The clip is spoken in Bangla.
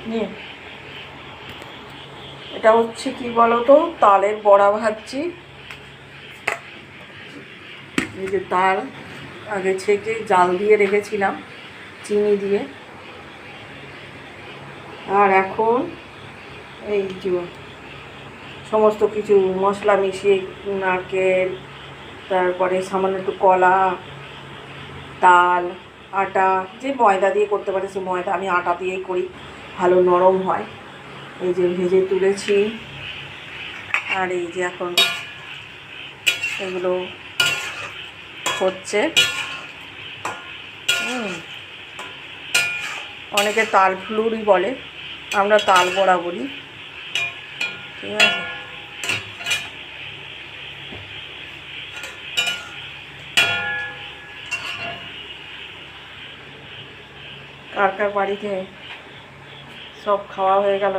নিয়ে এটা হচ্ছে কি বলো তো, তালের বড়া ভাজছি। এই যে তাল আগে ছেঁকে জাল দিয়ে রেখেছিলাম চিনি দিয়ে, আর এখন এই যে সমস্ত কিছু মশলা মিশিয়ে, নারকেল, তারপরে সামান্য একটু কলা, তাল, আটা, যে ময়দা দিয়ে করতে পারে সে ময়দা, আমি আটা দিয়েই করি, ভালো নরম হয়। এই যে ভেজে তুলেছি, আর এই যে এখন এগুলো হচ্ছে। অনেকে তাল ফুলুরি বলে, আমরা তাল বড়া বলি। ঠিক আছে, কার কার বাড়িতে সব খাওয়া হয়ে গেল?